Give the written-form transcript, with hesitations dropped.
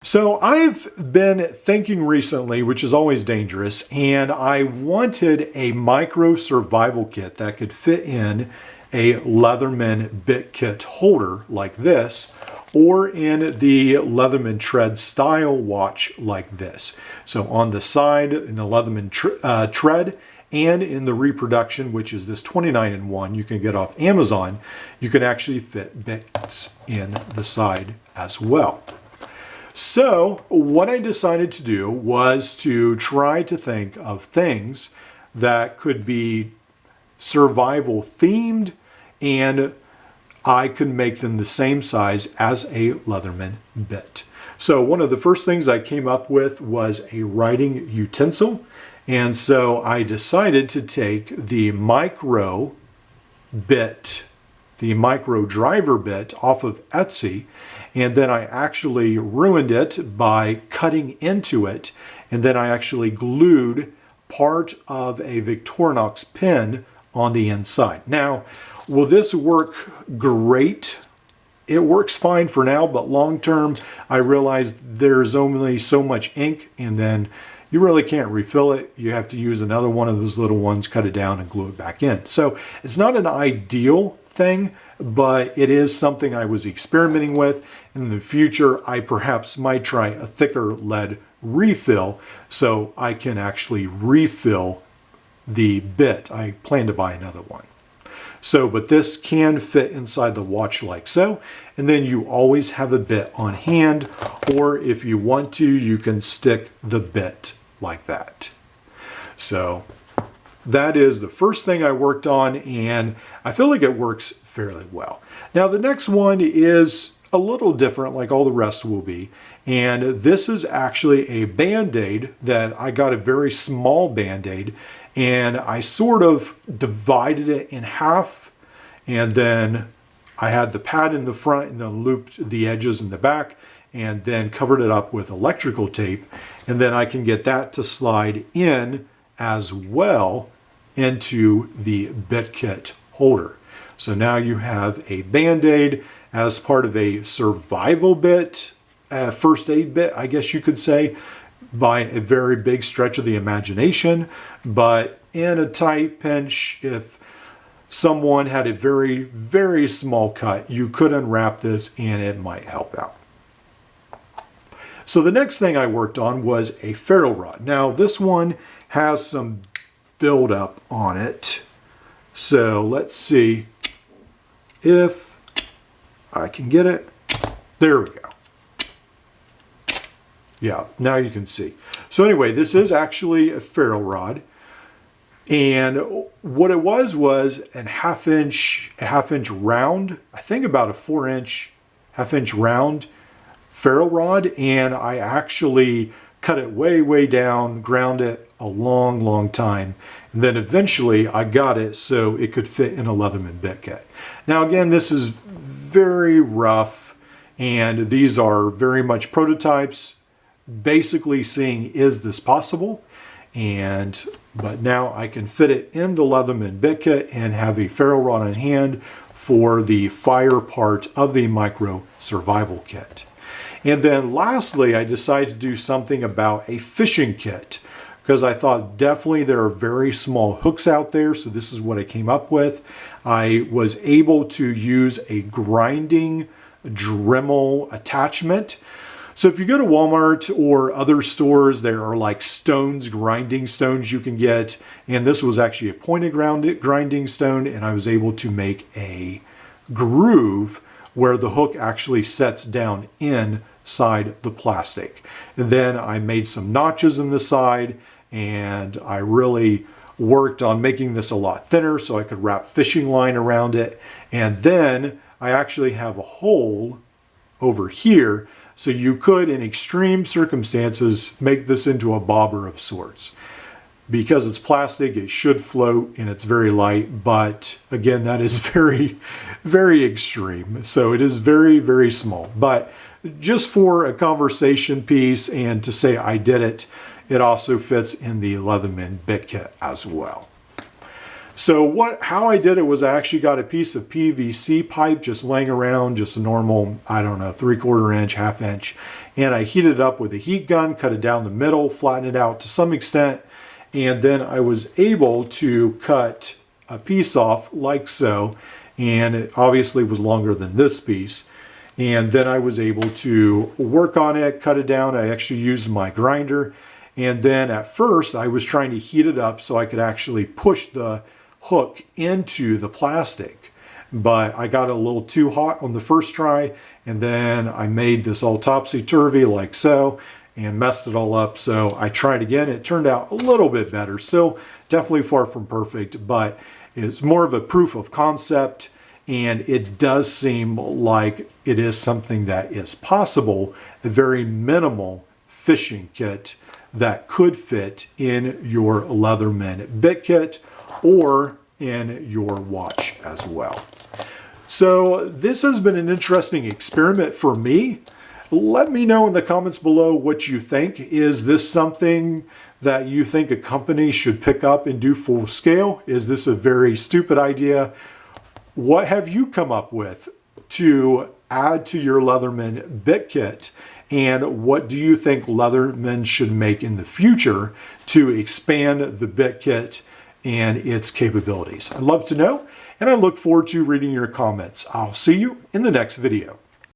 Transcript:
So I've been thinking recently, which is always dangerous, and I wanted a micro survival kit that could fit in a Leatherman bit kit holder like this, or in the Leatherman tread style watch like this. So on the side in the Leatherman tread and in the reproduction, which is this 29-in-1 you can get off Amazon, you can actually fit bits in the side as well. So what I decided to do was to try to think of things that could be survival themed, and I could make them the same size as a Leatherman bit. So one of the first things I came up with was a writing utensil. And so I decided to take the micro bit, the micro driver bit off of Etsy, and then I actually ruined it by cutting into it, and then I actually glued part of a Victorinox pin on the inside. Now, will this work great? It works fine for now, but long term, I realized there's only so much ink, and then you really can't refill it. You have to use another one of those little ones, cut it down, and glue it back in. So it's not an ideal thing, but it is something I was experimenting with. In the future, I perhaps might try a thicker lead refill so I can actually refill the bit. I plan to buy another one. So, but this can fit inside the watch like so, and then you always have a bit on hand, or if you want to, you can stick the bit like that. So that is the first thing I worked on, and I feel like it works fairly well. Now the next one is a little different, like all the rest will be, and this is actually a Band-Aid that I got, a very small Band-Aid, and I sort of divided it in half, and then I had the pad in the front and then looped the edges in the back, and then covered it up with electrical tape, and then I can get that to slide in as well into the bit kit holder. So now you have a Band-Aid as part of a survival bit, first aid bit, I guess you could say, by a very big stretch of the imagination. But in a tight pinch, if someone had a very, very small cut, you could unwrap this and it might help out. So the next thing I worked on was a ferro rod. Now this one has some buildup on it. So let's see if I can get it. There we go. Yeah, now you can see. So anyway, this is actually a ferro rod. And what it was a half inch round, I think about a 4-inch, half-inch round ferro rod. And I actually cut it way, way down, ground it a long, long time. And then eventually I got it so it could fit in a Leatherman bit kit. Now again, this is very rough, and these are very much prototypes, basically seeing, is this possible? But now I can fit it in the Leatherman bit kit and have a ferro rod on hand for the fire part of the micro survival kit. And then lastly, I decided to do something about a fishing kit, because I thought definitely there are very small hooks out there. So this is what I came up with. I was able to use a grinding Dremel attachment. So if you go to Walmart or other stores, there are like stones, grinding stones you can get. And this was actually a pointed grinding stone, and I was able to make a groove where the hook actually sets down inside the plastic. And then I made some notches in the side, and I really worked on making this a lot thinner so I could wrap fishing line around it. And then I actually have a hole over here, so you could, in extreme circumstances, make this into a bobber of sorts. Because it's plastic, it should float, and it's very light, but again, that is very, very extreme. So it is very, very small. But just for a conversation piece and to say I did it, it also fits in the Leatherman bit kit as well. So how I did it was I actually got a piece of PVC pipe just laying around, just a normal, I don't know, 3/4 inch, half inch. and I heated it up with a heat gun, cut it down the middle, flattened it out to some extent, and then I was able to cut a piece off like so, and it obviously was longer than this piece. And then I was able to work on it, cut it down. I actually used my grinder. And then at first I was trying to heat it up so I could actually push the hook into the plastic. But I got it a little too hot on the first try, and then I made this all topsy-turvy like so and messed it all up. So I tried again. It turned out a little bit better. Still definitely far from perfect, but it's more of a proof of concept, and it does seem like it is something that is possible, a very minimal fishing kit that could fit in your Leatherman bit kit or in your watch as well. So this has been an interesting experiment for me. Let me know in the comments below what you think. Is this something that you think a company should pick up and do full scale? Is this a very stupid idea? What have you come up with to add to your Leatherman bit kit? And what do you think Leatherman should make in the future to expand the bit kit and its capabilities? I'd love to know, and I look forward to reading your comments. I'll see you in the next video.